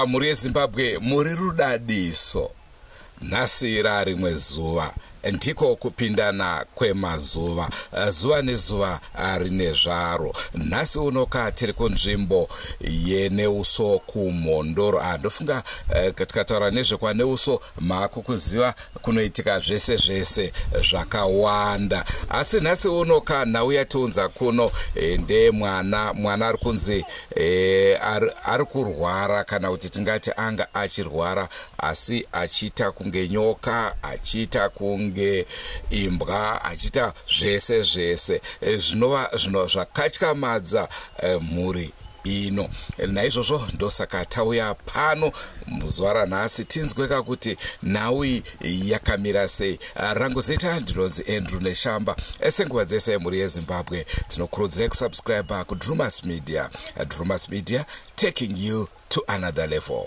Muri Zimbabwe muri rudadiso. Nhasi rimwe zuva ndiko kupindana kwemazuva. Zuva nezuva rine zvaro. Nhasi unoka tiri kunzvimbo yeNeuso kuMhondoro. Ndofunga tikataura nezvekwaNeuso makukuziva kunoitika zvese zvese zvakawanda. Asi nhasi unoka nhau yatiunza kuno mwana ari kunzi ari kurwara, kana kuti tingati anga achirwara asi achiita kunge nyoka, achiita kunge imbwa, achiita zvese zvese zvinova zvakatyamadza mhuri ino. Naizvozvo ndosaka tauya pano muzuva ranhasi tinzweka kuti nhau yakamira sei. Rangu zita ndinonzi Andrew Neshamba. Senguva dzese muri yeZimbabwe tinokurudzirai kusubscribe kuDrumas Media. Drumas Media, taking you to another level.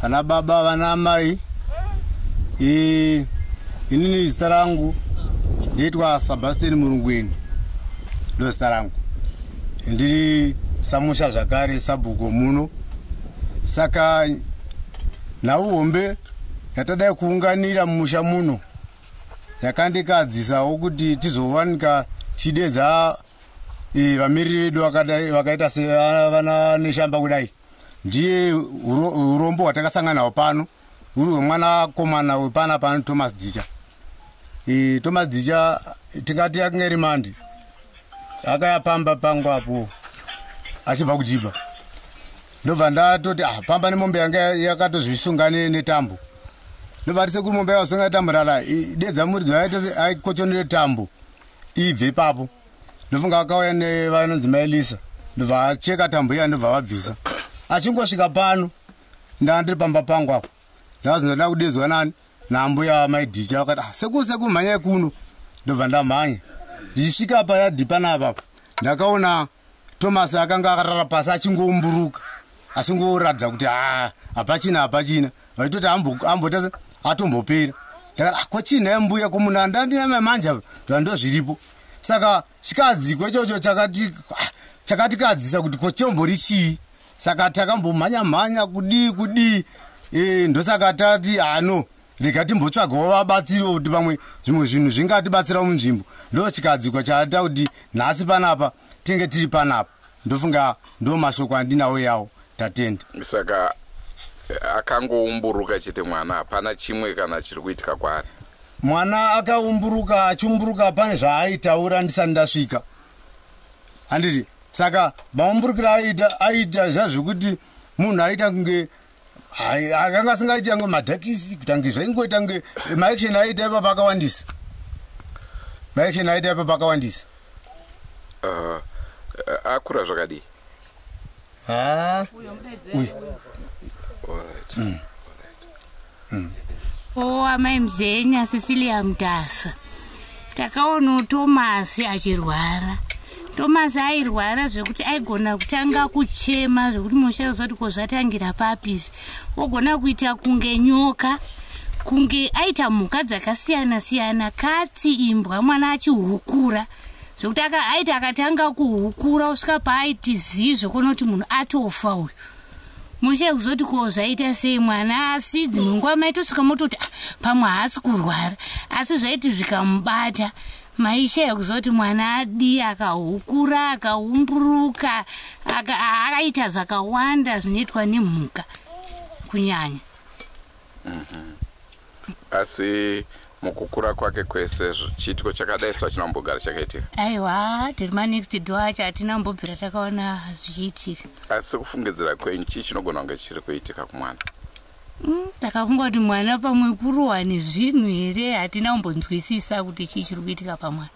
Vana baba, vana mai, inini zita rangu nditwa Sebastian Murungweni, ndo zita rangu. Ndiri samusha zvakare sabhuko muno. Saka nhau hombe yatadai kuunganira mumusha muno yakandikadzisawo kuti tizowanika tidedza vamiriri vedu vakaita sevana Neshamba kudai. Ndiye urombo hwatakasangana nawo pano uri hwemwana komana wepana pano Thomas Dzicha. Thomas Dzicha tingati yakange rimandi akayapamba pangu apo achibva kujiba. Ndobva ndatoti pamba nemombe yanga yakatozvisunga netambo. Ndobva tisekuru mombe yakasunga netambo rara dedza muridzo aikochonere tambo ibve ipapo. Ndofunga akauya nevanonzi Maelisa. Ndobva acheka tambo iya ndobva vabvisa. Achingosvika pano ndandiri pamba pangu apo ndazoda kudedzwa nani nambuya Maidhicha. Vakati sekuru mhanya kuno. Ndobva ndamhanya ndichisvika payadhi panapa ndakaona Thomas akanga akarara pasi achingomburuka achingoratidza kuti hapachina vachitoti ambota atombopera. Ndakati kochina mbuya komuna ndandina mamanja zvando zviripo. Saka chikadziko ichocho chakatikadzisa kuti kochombori chii. Saka takambomhanya kudi ndosaka tati rega timbotsvagawo vabatsiri kuti pamwe zvimwe zvinhu zvingatibatsira munzvimbo. Ndo chikadziko chaita kuti nhasi panapa tinge tiri panapa. Ndofunga ndo mashoko andinawo yawo tatenda. Saka akangoumburuka chete mwana, hapana chimwe kana chiri kuitika kwaari. Mwana akaumburuka achiumburuka pane zvaaitaura ndisati ndasvika. Handiti saka maumburukira aita zvazvokuti munhu aita kunge akanga asingaita kunge madhakisi kutange zvaingoita kunge maaction aita ipa pakawandisa. Maaction aita ipa pakawandisa. Akura zvakadii? Amai Mzenya Cecilia Mdasa. Takaona Thomas achirwara. Thomas airwara zvekuti aigona kutanga kuchema zvekuti musha uzoti kozvatangira papi. Ogona kuita kunge nyoka, kunge aita mhuka dzakasiyana siyana, katsi, imbwa, mwana achihukura. Zvekuti aita akatanga kuhukura usvika paaiti zizvo kuona kuti munhu atofa uyu. Musha uzoti kozvaita sei mwana, asi dzimwe nguva maitosvika mototi pamwe haasi kurwara, asi zvaiti zvikamubata maishaya kuzoti mwana adi akahukura, akaumburuka, akaita zvakawanda zvinoitwa nemhuka kunyanya. Asi mukukura kwake kwese chiitiko chakadai sachinombogara chakaitika. Aiwa, tiri ma-next door acho hatina mbobvira takaona zvichiitika. Asi kufungidzira kwenyu chii chinogona kunge chiri kuitika kumwana? Takafunga kuti mwana pamwe kurohwa nezvinhu here, hatina kumbonzwisisa kuti chii chiri kuitika pamwana.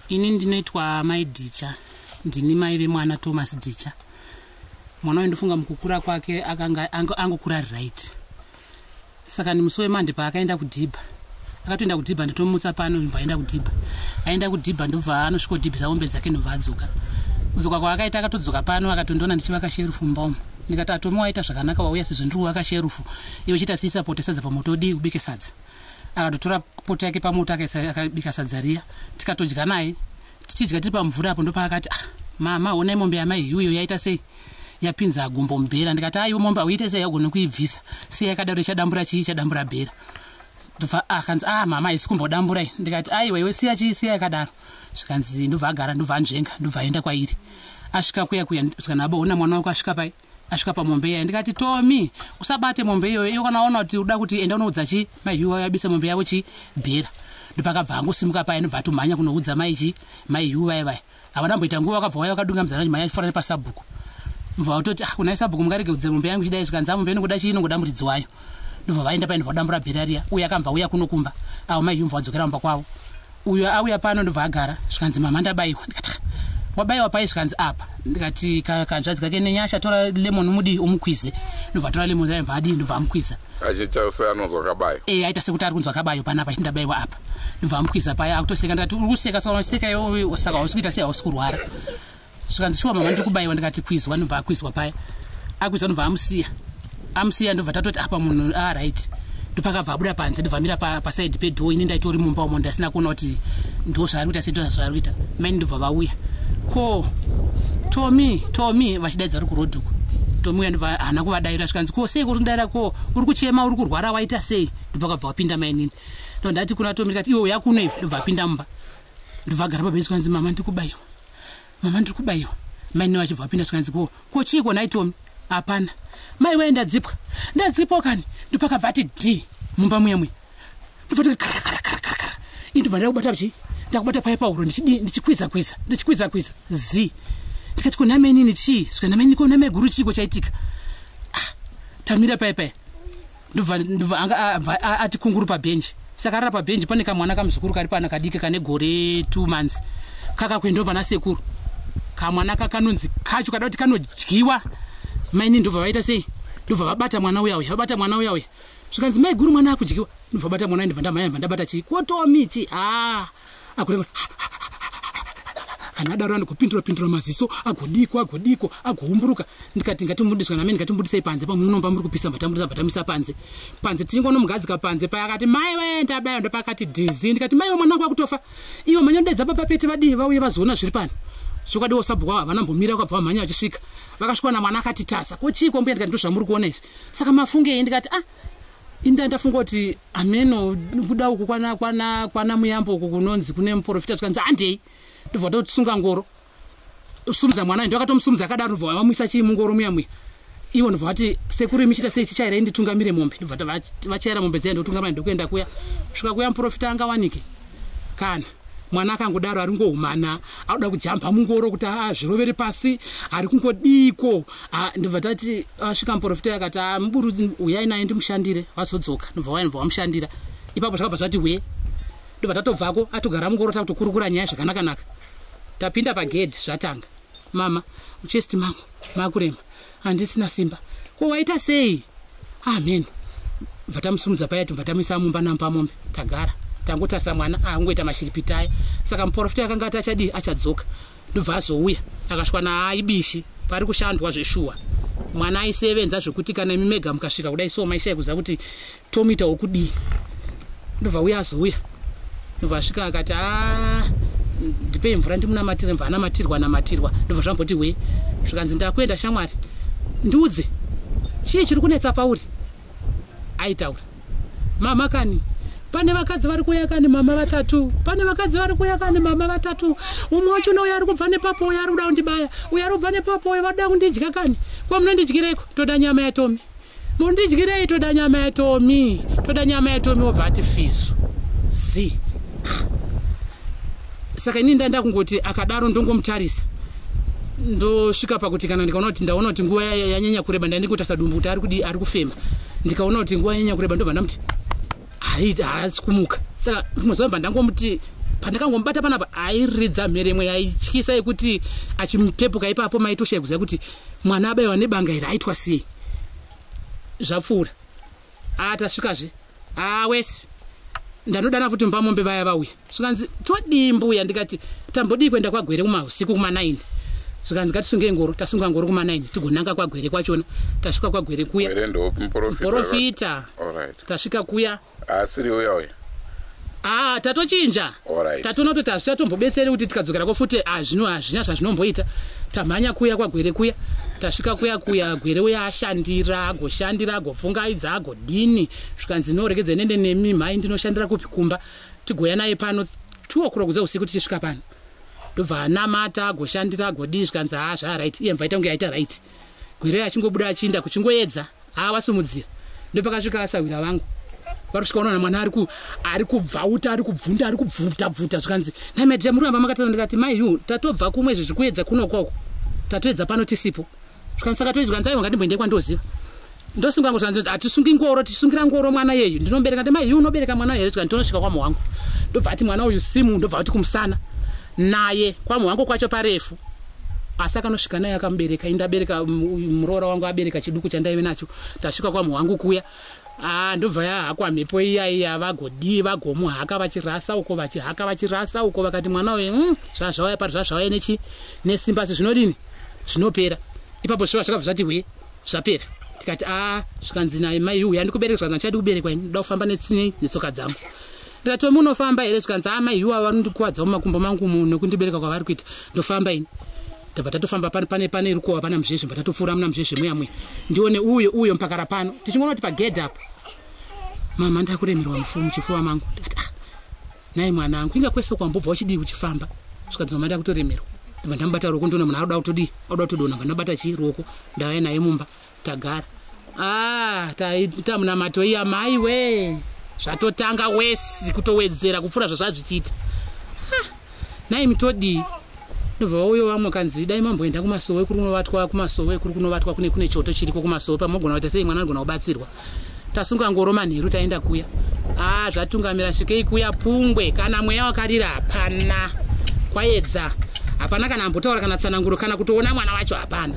Ini ndinoitwa Mai Dhicha, ndini mai vemwana Thomas Dhicha. Mwana wendofunga mukukura kwake akanga angokura right. Saka musi weMonday paakaenda kudhibha, akatoenda kudhibha nditomutsa pano ndobva aenda kudhibha. Aenda kudhibha ndobva anosvika kudhibhisa mombe dzake ndobva adzoka. Kudzoka kwaakaita akatodzoka pano akatondiona ndichivaka sherufu mumba umu. Ndikati Atomi waita zvakanaka wauya sezvo ndiri kuvaka sherufu, iwe uchiita siisa poto sadza pamoto udi ubike sadza. Akatotora poto yake pamoto akabika sadza riya, tikatodya naye. Tichidya tiri pamvura apo ndopaakati mama onai mombe yamai iyoyo yaita sei? Yapinza gumbo mbera. Ndikati aiwa mombe auite sei yagona kuibvisa? Sei yakadaro chadambura chii? Chadambura bhera. Ndobva akanzi mama isi kumbodamburai. Ndikati aiwa iwe siya chii? Siya yakadaro. Zvikanzi ndobva agara ndobva anzvenga ndobva aenda kwairi. Asvika kuya zvikana abo ona mwana wako asvika pai. Asvika pamombe iya ndikati Tomi usabate mombe iyoyo, iyo kana waona kuti uda kuti enda unoudza chii mai yuwa yabisa mombe yavo chii bhera. Ndopakabva angosimuka pai ndobva atomhanya kunoudza mai chii mai yuwa yavai. Havana kumboita nguva vakabva waya vakadunga muzana mai achifanira pasabhuku. Ndobva vatoti kunai sabhuku mungarege kudze mombe yangu chidai. Zvikanzi mombe inongoda chii? Inongoda muridzi wayo. Ndobva vaenda pai ndobva dambura bhera riya. Uyo akamva uya kunokumba avo mai yumva vadzokera mumba kwavo. Uyo auya pano ndobva agara. Zvikanzi mama ndabayiwa. Ndikati wabaiwa pai? Zvikanzi apa. Ndikati kanzvadzi kake nenyasha tora lemon mudi umukwize. Ndobva tora lemon ndobva adi ndobva amukwiza. Achiita seanonzwa kabayo. Aita sekuti ari kunzwa kabayo panapa chindabayiwa apa. Ndobva amukwiza pai akutoseka. Ndikati uri kuseka saka unoseka iwe saka usikuita sei hausi kurwara. Zvikanzi shuwa mama ndiri kubayiwa. Ndikati kwizwa. Ndobva akwizwa pai. Akwizwa ndobva amusiya ndobva tatoti apa munhu right. Ndopakabva abuda panze ndobva amira paside pedhoo. Ini ndaitori mumba umo ndasina kuona kuti ndo zvaari kuita sei zvaari kuita. Mai ndobva vauya. Ko Tomi vachidaidza uri kurodhuku. Tomi uya ndobva hana kuvadayira. Zvikanzi ko sei kuri kudaira ko uri kuchema uri kurwara waita sei? Ndopakabva wapinda mai nini. Ndondati kuna Tomi ndikati iwe yakuno iwe. Ndobva apinda mumba. Ndobva agara pabhenji. Zvikanzi mama ndiri kubayiwa. Mama ndiri kubayiwa. Mai nini vachibva vapinda. Zvikanzi ko chii ko nai Tomi? Hapana. Mai we ndadzipwa. Ndadzipwa kani. Ndopakabva ati dhi mumba muyamwe. Ndobva kara. Ndobva ndakubata chii? Ndakubata pai pauro ndichikwiza zi. Ndikati kuna mai nini chii? Zvika namai niko namai guru chii ko chaitika? Tamira pai. Ndobva ati kunguru pabhenji. Saka arara pabhenji pane kamwana kamuzukuru kari pana kadike kane gore 2 months. Kakakwenda pana sekuru. Kamwana kakanonzi kacho kada kuti kanodyiwa. Mai nini ndobva vaita sei? Ndobva vabata mwana uya. Zvikanzi mai guru mwana akudyiwa. Ndobva bata mwana ndobva ndamhanya ndabata chii? Ko Tomi chii? Akurema kana daro andikupindura maziso agodiko agoumburuka. Ndikati ngatimbudiswa nami ngatimbudisei panze pamunomba muri kupisa vatamisa panze tingono mugadzika panze paya. Akati mai we ndabayo ndopakati dhizi. Ndikati mai we mwana wangu akutofa. Iwe manyondedza papapeti vadii vauye vazoona zviri pano. Zvokadiwo sabhuku havana mbomira kwabva vamhanya vachisvika vakasvika na mwana akati tasa ko chiko mbuya. Ndikati ndozvamuri kuona izvi. Saka mafungei? Ndikati ndafunga kuti ameno kuda uku kwana muyambo uku kunonzi kune muprofita. Zvikanzi handei. Ndobva totsunga ngoro usumudza mwana ndakatomusumudza akadaro. Ndobva vamuisa chii mungoro muya. Iwo ndobva vati sekuru imichita sei chichaira inditungamire mombe. Ndobva vachaira mombe dziya ndotungamira ndokuenda kuya. Kusvika kuya muprofita angawanike kana mwana akangodaro ari ngohumana auda kujamba mungoro kuti zvirovere pasi ari kungodiko. Ndobva tati asvika muprofita akati muburu uyai naye ndimushandire. Vazodzoka ndobva vamushandira. Ipapo zvakabva zvati we. Ndobva tatobvako atogara mungoro takutokurukura nyaya zvakanaka. Tapinda pagedhi zvatanga. Mama uchesti mangu makurema handisina simba. Ko waita sei? Amen. Ndobva tamusumudza paya ndobva tamisa mumba nampa mombe tagara. Tangotasa mwana angoita mashiripiti aya. Saka muprofita akanga ati achadzoka. Ndobva azouya akasvika naaibishi pari kushandwa zveshuwa. Mwana aisevenza zvokuti kana mimega mukasvika kudai so maishai kuziva kuti Tomita wokudii. Ndobva uya azouya. Ndobva asvika akati ndipei mvura ndimunamatire. Mva anamatirwa. Ndobva zvamboti we. Zvikanzi ndakuenda shamwari ndiudze chii chiri kunetsa pauri. Aitaura mama kani pane vakadzi vari kuya kani mama vatatu. Umwe wacho uya ari kubva nepapo uya ari kuda kundibaya. Uya ari kubva nepapo uya vakuda kundidya kani. Ko munondidyireko? Ndoda nyama yaTomi. mundidyirei toda nyama yatomi wobva ati fisu zi. Saka ini ndaenda kungoti akadaro ndongomutarisa ndosvika pakuti kana ndikaona kuti ndaona kuti nguva yanyanya kureba ndandingotasa dumbu kuti ari kufema ndikaona kuti nguva yanyanya kureba ndobva ndamuti haasi kumuka. Saka muzobva ndangomuti pandakangomubata panapa airidza mheremwe yaityisa yekuti achimupepuka ipapo maitoshaya kuziva kuti mwana abayiwa nebanga iri aitwa sei. Zvapfuura tasvikazve wesi ndanodana futi mupamombe vaya vauya zvikanzi todii mbuya ndikati tambodii kuenda kwagwere kumausiku kuma9 zvikanzi ngatisunge ngoro tasunga ngoro kuma9 tigonanga kwagwere kwachona tasvika kwagwere kuya muprofita tasvika kuya asiri uya tatochinja tatoona kuti hazvichatombobetseri kuti tikadzokera futi hazvinya zvazvinomboita tamhanya kuya kwagwere kuya tasvika kuya gwere uya ashandira agopfungaidza agodini zvikanzi noregedza nende nemi mhai ndinoshandira kupi kumba tigoya naye pano 2 o'clock dzeusiku tichisvika pano ndobva anamata agoshandira agodii zvikanzi zvaraiti iye mva itange yaita raiti gwere achingobuda achinda kuchingoedza wasumudzira ndopakasvika asawira vangu varusvika unoona mwana ari kubvauta ari kubvunda ari kubvuta zvikanzi naimedya muramba makatana ndikati maiyu tatobva kumwe izvi zvikuedza kuno kwako tatoedza pano tisipo zvikanzi saka toizvikanzi aiwa ngandimboende kwandoziva ndosunga ngo zvanzi atisungi ngoro tisungira ngoro mwana yeyu ndinombereka ndima iyu unobereka mwana here zvikanzi tonosvika kwamu wangu ndobva ati mwana uyu simu ndobva ati kumusana naye kwamu wangu kwacho parefu asi akanosvika naye akamubereka indabereka muroora wangu abereka chiduku chandaive nacho tasvika kwamu wangu kuya ndobva yahakwa mhepo iya vagodii vagomuhaka vachirasa uko vakati mwana uyu zvazvauya pari zvazvauya nesimba asi zvinodini zvinopera ipapo zviva zvakabva zvati hwe zvapera tikati zvikanzi naye mai uyu handikubereka zvikanzi achadi kuberekwa ndoda kufamba netsoka dzangu ndikati munofamba here zvikanzi mai uyu vanondikuwadza mumakumbo mangu nekundibereka kwavari kuita ndofamba ini ndabva tatofamba pane rukowa pana muzhezhe mba tatopfuura muna muzhezhe muya ndione uyo mpakara pano tichingoona kuti pagedhe apa mama ndakuremerwa muchifuva mangu ndikati nai mwana angu inga kwese kwambobva uchidii uchifamba zvikanzi mama ndakutoremerwa ndabva ndamubata ruoko ndiona munhu auda kutodonha mba ndabata ruoko ndauya naye mumba tagara taita munamato iya mai we zvatotanga wesi kutowedzera kupfuura zvazvazichiita nai mitodii ndobva uyo vamwe kanzi dai mamboenda kumasowe kuri kunovatwa kune choto chiriko kumasowe pamogona kuita sei mwana anogona kubatsirwa tasunga ngoro manheru taenda kuya zvatungamira svikei kuya pungwe kana mweya wakarira hapana kwaedza hapana kana ambotaura kana tsananguro kana kutoona mwana wacho hapana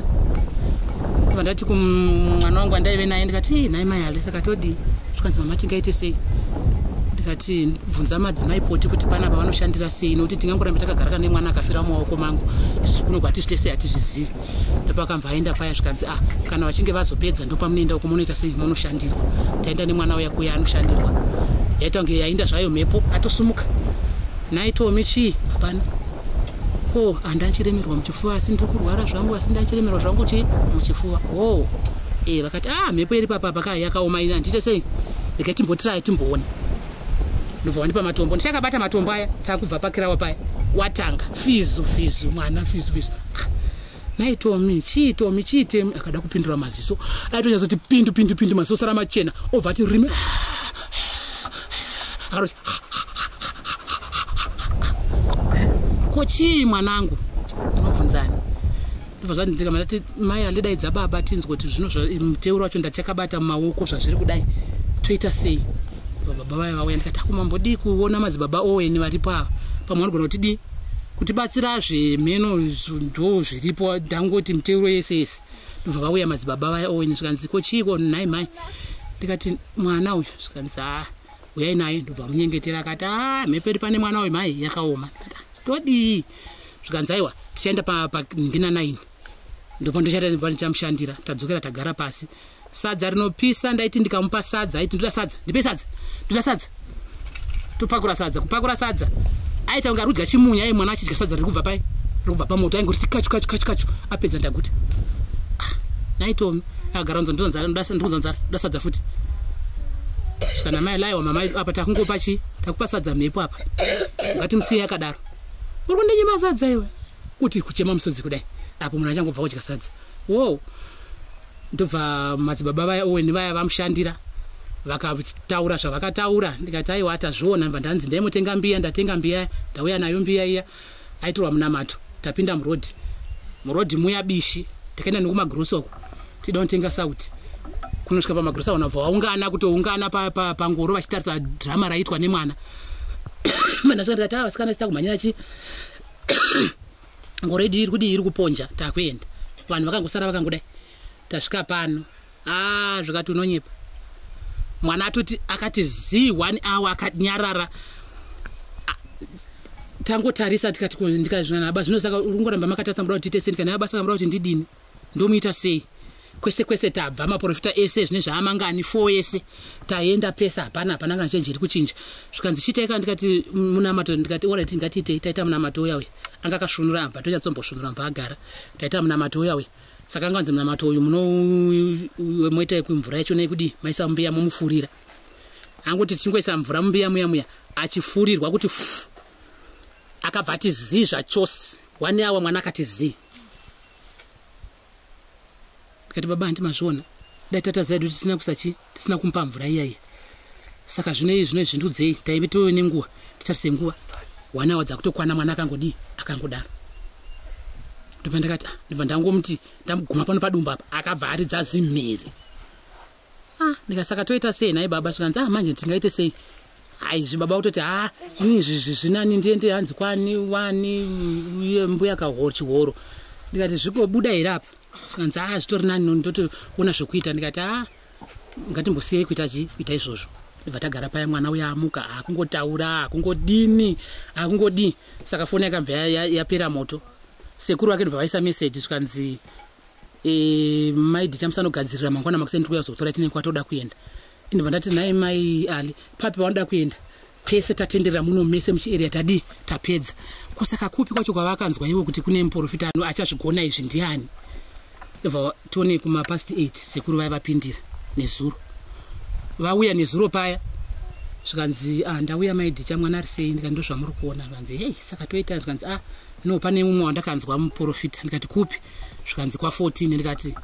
ndobva ndati kumwana wangu andaive naye ndikati nai mai ale saka todi zvikanzi mama tingaite sei ndikati bvunza madzimai poti kuti panapa vanoshandira sei nokuti tingangorambe takagara nemwana akafira mumaoko mangu kuno kwatizvite sei hatizvizivi ndopakamva aenda paya zvikanzi kana vachinge vazopedza ndopamunoenda uko munoita sei munoshandirwa taenda nemwana uya kuya anoshandirwa yaita kunge yainda zvayo mhepo atosumuka naitomi chii hapana handanchiremerwa muchifuva asi ndiri kurwara zvangu asi ndanchiremerwa zvangu chii muchifuva vakati mhepo iri papa yakaoma ini handite sei regai timbotirai timboona ndobva wandipa matombo ndichakabata matombo aya takubva pakirawa paya watanga fizu mwana fizu nai tomi chiitemi akada kupindura maziso aitonyazoti pindu maziso sara machena obva ati rimi aroti kochii mwanangu unobvunzani ndobva zvati ndikamatati mai alidaidza baba tinzwa kuti zvino muteuro wacho ndachakabata mumaoko zvazviri kudai toita sei baba vaya vauya ndikati akumambodii kuona madzibaba oweni varipo ava pamwe vanogona kutibatsirazve mheno ndo zviripo ndangoti muteuro yese ndobva vauya madzibaba vaya oweni zvikanzi kochiiko nai mai ndikati mwana uyu zvikanzi uyai naye ndobva munyengetera akati mhepo iri pane mwana uyu mai yakaoma stodii zvikanzi aiwa tichaenda panhingina 9 ndopa ndichamushandira tadzokera tagara pasi sadza rinopisa ndaiti ndikamupa sadza aiti ndoda sadza ndipe sadza ndoda sadza topakura sadza kupakura sadza aita kunge arikudya chimunya mwana achidya sadza riri kubva pamoto aingoti kachu apedza ndaguti naitomi agara ndonzara ndoda sadza futi kana mai laiwa mama apa takungopa chi takupa sadza mhepo apa ngatimusiye akadaro uri kundinyima sadza iwe kuti kuchema musodzi kudai apo munhu achangobva kudya sadza ndobva madzibaba vaya Owen vaya vamushandira vakataura zvavakataura. Ndikati aiwa atazviona mva ndanzi ndaimutenga mbiya, ndatenga mbiya, ndauya nayo mbiya iya. Aitirwa munamato, tapinda murodhi muya bishi, takaenda nekumagrosa uko tida kutenga sauti. Kunosvika pamagrosa vanobva vaungana kutoungana pangoro vachitaridza drama raitwa nemwana. Mandasvika ndikati vasikana sita kumhanyira chi ngoro yedu iri kuponja takuenda. Vanhu vakangosara vakangodai. Tasvika pano zvikati unonyepa. Mwana akati zi 1 hour akanyarara. Tangotarisa tikati ndikazvina naba zvinosaka urungoramba makatasa mbuda kuti titese kana basa kambuda kuti ndidini ndomuita sei kwese tabva maprofita ese zvine zvaamangani 4 ese taenda pesa hapana kana chenjeri kuchinja zvikanzi chitaika ndikati munamato ndikati alright ngatiite taita munamato uya we anga kashunura abva tochatsomboshunura mva agara taita munamato uya we saka nganzi munamato uyu moita yekumvura yacho nekudi maisa mbiya mumufurira angoti tichingoisa mvura mbiya muya achifurirwa kuti akabva ati zi zvachose 1 hour mwana akati zi. Ndikati baba handimazviona dai tata zedu tisina kumupa mvura iyayi saka zvino zvindudzei taive tove nenguva titarise nguva 1 hour dzakutokwana mwana akangodaro. Ndobva ndakati ndibva ndangomuti ndamuguma pano padumba apa akabva aridza zimheri. Ndikasaka toita sei naye baba zvikanzi manje tingaite sei. Zvibaba utoti ini zvinani ndiende hanzi kwani wani uye mbuya kahoro. Ndikati zvikobuda here apa. Kanzi zvitori nani ndotoona zvokuita. Ndikati ngatimbosiyei kuita izvozvo. Ndibva tagara paya mwana uya amuka akungotaura akungodini. Saka foni yakamva yapera moto. Sekuru wake ndibva vaisa message zvikanzi maidi chamusanogadzirira mangwana makuseni tikuya kuzotora tine kwatoda kuenda. Ndibva ndati naye mai Ali papi wanoda kuenda pese tatenderera muno mese muchiarea tapedza kusaka kupi kwacho kwavakanzwa ivo kuti kune muprofita achazvigona izvi ndiani. Ndibva tione kuma past 8 sekuru vaya vapindira nezuro vauya nezuro paya zvikanzi ndauya maidhicha mwana ari sei. Ndikati ndozvamuri kuona. Zvikanzi hei saka toita zvikanzi no pane mumwe wandakanzwa muprofita. Ndikati kupi. Zvikanzi kwa 14. Ndikati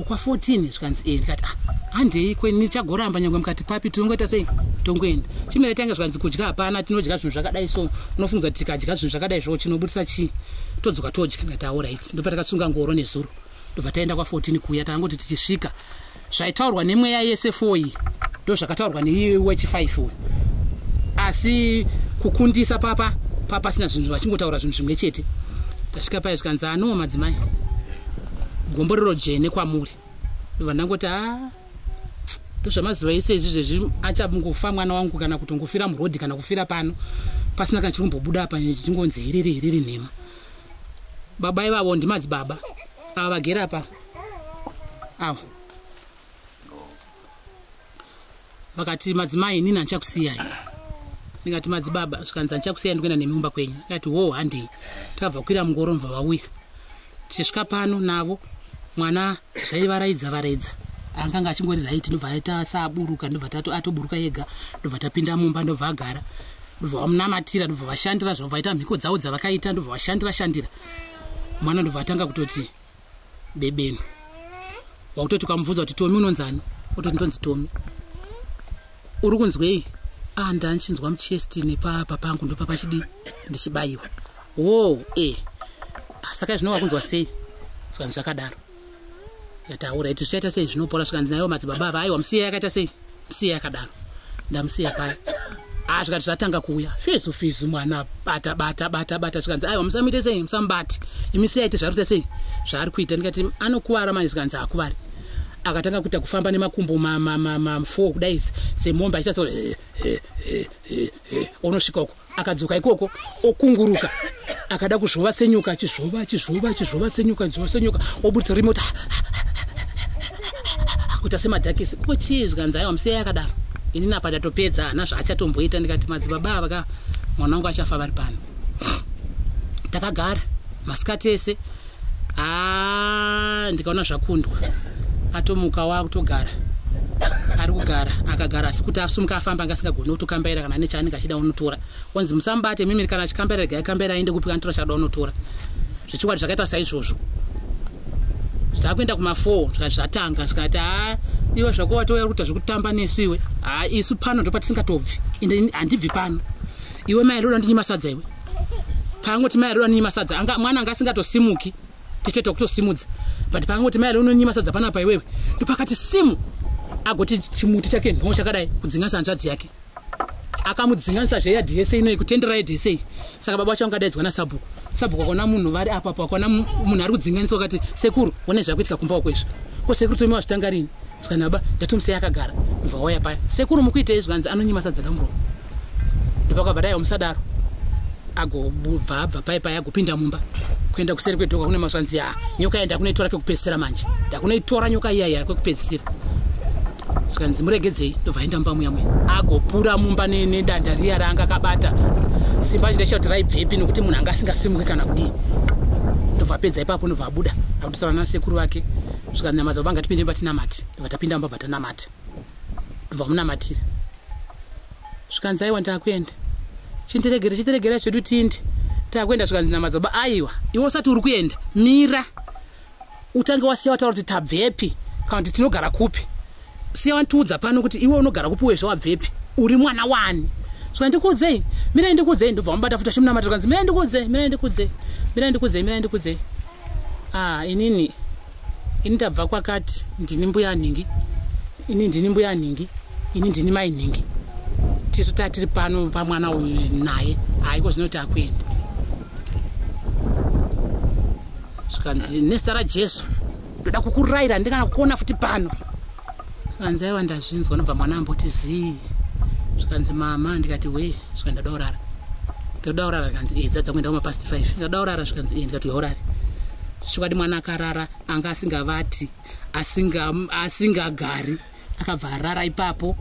kwa 14 zvikanzi ndikati handei kweni chagoramba nyangwe mukati papi tinongoita sei tongoenda chimene tanga zvikanzi kudya hapana tinodya zvinhu zvakadai so unofunga kuti tikadya zvinhu zvakadai zvo chinobudisa chi todzoka todya. Ndikati alright ndopa takatsunga ngoro nezuro ndobva taenda kwa 14 kuya tangoti tichisvika zvaitaurwa nemweya yese 4 ndo zvakataurwa newechi 5 asi kukundisa papa sina zvinhu vachingotaura zvinhu zvimwe chete. Tasvika paya zvikanzi no madzimai gomborero jene kwamuri. Ndobva ndangoti ndozvamazuva ese izvi achangofa mwana wangu kana kutongofira murodhi kana kufira pano pasina kana chirumbobuda apa chingonzi iriri nhema. Baba ivavo ndimadzibaba ava vagera apa ava vakati madzimai nini handichakusiyai. Ndikati madzibaba zvikanzi handichakusiyai ndikuenda nemimba kwenyu. Ndikati handei. Takabva kwira mungoro mva vauya tichisvika pano navo mwana zvaivaraidza akanga achingori right. Ndobva aita saaburuka ndobva atoburuka yega ndobva tapinda mumba ndobva agara ndobva vamunamatira ndobva vashandira zvobva vaita mhiko dzavo dzavakaita ndobva vashandira mwana ndobva atanga kutoti bebenu wakutoti ukamubvunza kuti Tomi unonzani ototi ndonzi Tomi. Uri kunzwei? Ndanchinzwa muchesti nepapa pangu ndopapa ndichibayiwa. Saka zvino wakunzwa sei? Zvikanzi zvakadaro. Yataura iti zvichaita sei zvinopora. Zvikanzi nayo madzibaba ava aiwa musiya yakaita sei musiya yakadaro. Ndamusiya paya zvikati zvatanga kuuya fizu mwana bata zvikanzi aiwa musamuite sei musamubati imisiya iti zvaruta sei zvaari kuita. Ndikati anokuwara manje. Zvikanzi akuwari. Akatanga kuita kufamba nemakumbo 4 kudai semombe achitaura unosvika uko akadzoka ikoko okunguruka akada kuzvova senyuka achizvova senyuka obudisa remote kuita semadhakisi kochii. Zvikanzi aiwa musiya yakadaro ini napa ndatopedza hana zvaachatomboita. Ndikati madzibaba ava mwana wangu achafa vari pano. Takagara masikati ese ndikaona zvakundwa atomuka wakutogara ari kugara akagara asi kuti asumuka afamba ngasingagoni kutokambaira kana nechaanenge achida unotora wanzi musambate mimi kana chikambaira aende kupi kanotora chada unotora zvichikwadi zvakaita saizvozvo zvakuenda kuma4 zvatanga zvikati iwe zvako watouya kuita zvekutamba nesu iwe isu pano ndopa tisingatobvi ende handibvi pano iwe mai roda ndinyima sadza iwe pangoti mai roda ndinyima sadza mwana anga asingatosimuki tichitoita kutosimudza but pangoti mai roda ndinyima sadza panapa iwewe ndopakati simu agoti chimuti chake nho chakadai kudzinganisa hanzvadzi yake akamudzinganisa zveya DSA inoyi kutendera yeDSA saka baba vacho angadaidzwa nasabhuku akona munhu vari apa akona munhu ari kudzinganiswa akati sekuru one zvakuitika kumba kwezvo ko sekuru tomiwa zvitanga rini zvikana baba ndatomusei akagara mva waya paya sekuru mukuitei zvanzi anonyima sadza damuro ndopakabva dai musadaro agobva abva paya agopinda mumba kuenda kuseri kwedhoka kune mazvanzi nyoka enda kunoitora kwekupedzisira manje ndakunoitora nyoka iyaya kwekupedzisira zvikanzi muregedzei ndobva enda mumba muyamwe agopura mumba nedanda riya raanga akabata simba chindesha kuti raibvepi nokuti munhu anga asingasimuki kana kudii ndobva apedza ipapo ndobva abuda akutotaura nasekuru vake zvikanzi nyama dzavo banga tipinde mba tinamati ndobva tapinda mumba bva tanamata ndobva munamatira zvikanzi aiwa ndakuenda chitiregera chedu tindi takuenda zvikanzi nyama dzavo aiwa iwe usati uri kuenda mira utange wasiya wataura kuti tabvepi kana kuti tinogara kupi siya wantiudza pano kuti iwe unogara kupi wezvo wabvepi uri mwana wani saka ndikuudzei mira ndikuudzei ndobva mubata futa chimunamata kanzi mira ndikuudzei inini ndabva kwakati ndini mbuya nhingi ini ndini mai nhingi tisu tatiri pano pamwana uyu naye haiko zvinoti akuenda zvikanzi nezita rajesu ndoda kukurayira ndikana kuona futi pano zvikanzi aiwa ndazvinzwa nobva mwana amboti zii zvikanzi mama ndikati we zvika ndoda urara kanzi dzadza kuenda kumapast 5 ndoda urara zvikanzi ndikati urare zvikati mwana akarara anga asingavati asingagari akabva arara ipapo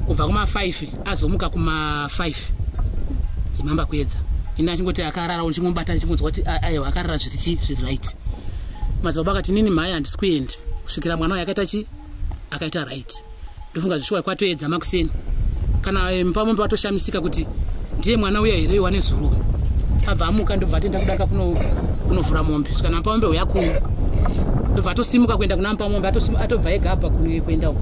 kubva kuma5 azomuka kuma5 dzimamba kuedza ina chingoti akarara unchingomubata chingonzwa kuti aiwa akarara zviri right madzibaba akati nini mai handisi kuenda kusvikira mwana wayo akaita right ndofunga zvishuwa kwatoedza makuseni kana pamombe watoshamisika kuti ndiye mwana uya here wane zuro abva amuka ndobva atenda kudaka kunovhura mombe zvikana pamombe uyakuya ndobva atosimuka kuenda kuna pamombe atobva ega apa kuenda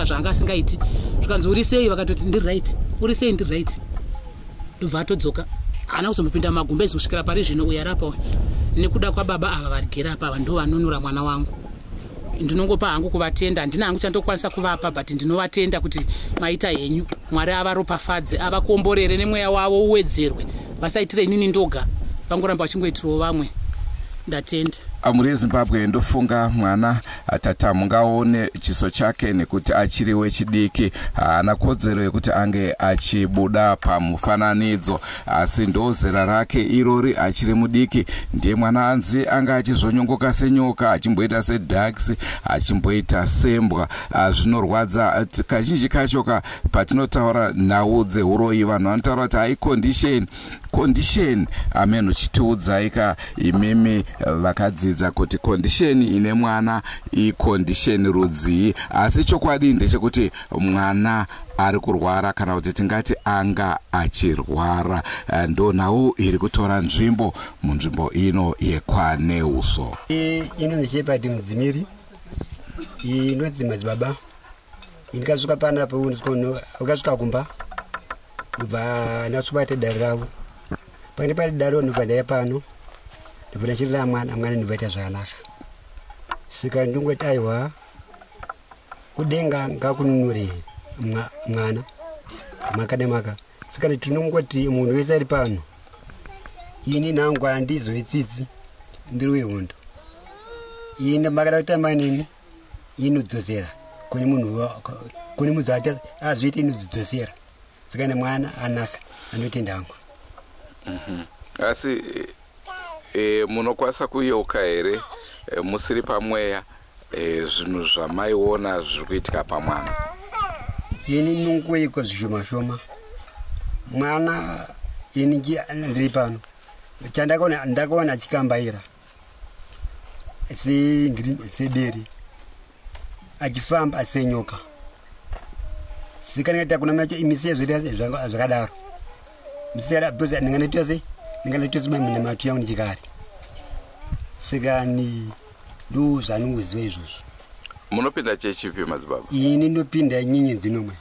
zvaanga asingaiti zvikanzi uri sei vakatoti ndiri right uri sei ndiri right ndobva atodzoka haana kuzombopinda magumbezi kusvikira pari zvino uya rapa nekuda kwababa ava varigera apa ava ndo vanonura mwana wangu ndinongopa hangu kuvatenda handina hangu chandokwanisa kuvapa but ndinovatenda kuti maita henyu mwari avaropafadze avakomborere nemweya wavo uwedzerwe vasaitire inini ndoga vangoramba vachingoitirawo vamwe ndatenda amuri yezimbabwe ndofunga mwana tata mungaone chiso chake nekuti achiri wechidiki haana kodzero yekuti ange achibuda pamufananidzo asi ndozera rake irori achiri mudiki ndiye mwana anzi anga achizonyongoka senyoka achimboita sedax achimboita sembwa zvinorwadza kazhinji kacho patinotaura nhau dzeuroyi vanhu vanotaura kuti hai condition ameno chitiudzaika imimi vakadzidza kuti condition ine mwana icondition rudzii asi chokwadi ndechekuti mwana ari kurwara kana kuti tingati anga achirwara ndo nhau iri kutora nzvimbo munzvimbo ino yekwaneuso inonzi Shepherd Mudzimiri inonzi madzibaba ndikasvika panapo ukasvika kumba kubva ndasvibate dare ravo pane pari dare ndobva ndaya pano ndobva ndachirira mwana ndobvaita zvakanaka saka ndingoti aiwa kudenga ngakununure mwana makademaka saka tinongoti munhu wese ari pano ini nangu handizoitsitsi ndiri wehondo ini makada kutamba nini inodzosera kune munhu azviita inodzidzosera saka nemwana anaka anotenda hangu asi munokwanisa kuyeuka here musiri pamweya zvinhu zvamaiona zviri kuitika pamwana ini nongoyeuka zvishoma mwana ini ndiri pano ndakaona achikambaira sederi achifamba senyoka sika ndingati kuna macho imisiya zvakadaro misiyada because ndinganoita sei ndinganoita sei mune matu yangu ndichikari sika ni ndo zvanongoziva izvozvo. Munopinda chechipi madzibaba? Ini ndopinda nyenyedzo nomwe.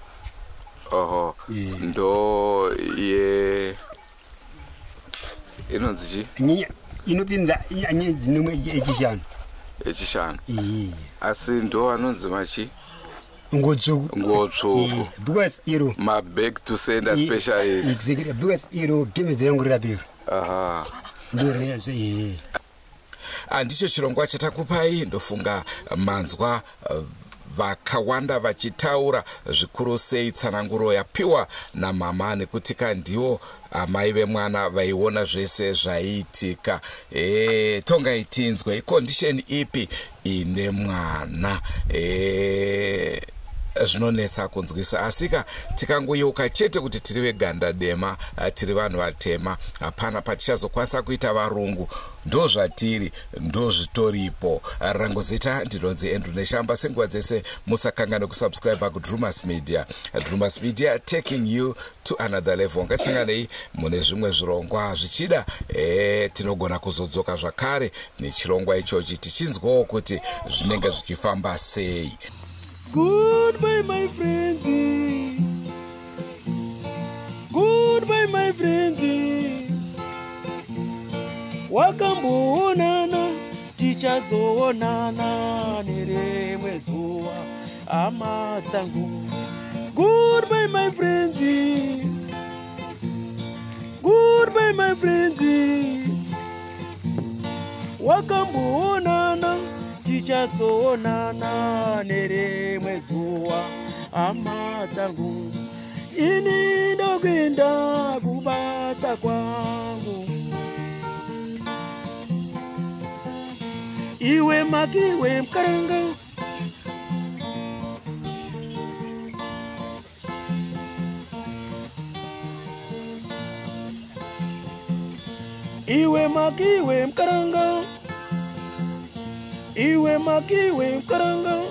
Oho. Ndo ye inonzi chi? Inopinda nyenyedzo nomwe echishanu. Echishanu. Asi ndo anonzi machi? Ngotsvuku. Because iro my beg to send a specialist. Because iro give the young rabbit. Aha. Ndo Ndicho chirongwa chatakupai. Ndofunga manzwa vakawanda vachitaura zvikuru sei tsananguro yapiwa namama nekuti ndiwo amai vemwana vaiona zvese zvaiitika. Tonga itinzwe icondition ipi ine mwana zvinonetsa kunzwisa, asika tikangoyeuka chete kuti tiri veganda dema, tiri vanhu vatema, hapana patichazokwanisa kuita varungu. Ndo zvatiri, ndo zvitoripo. Rangozita ndinonzi Andrew Neshamba. Senguva dzese musakangane kusubscribe kuDrumas Media. Drumas Media taking you to another level. Ngatsisanganei mune zvimwe zvirongwa zvichida tinogona kuzodzoka zvakare nechirongwa ichochi tichinzwawo kuti zvinenge zvichifamba sei. Goodbye, my friends. Goodbye, my friends. Wakamboonana, tichazoonana nerimwe zuva, hama dzangu. Goodbye, my friends. Goodbye, my friends. Wakamboonana, tichazoonana nerimwe zuva, hama dzangu. Ini ndokwenda kubasa kwangu. Iwe makiwe mkaranga. Iwe makiwe mkaranga. Iwe makiwe mkaranga.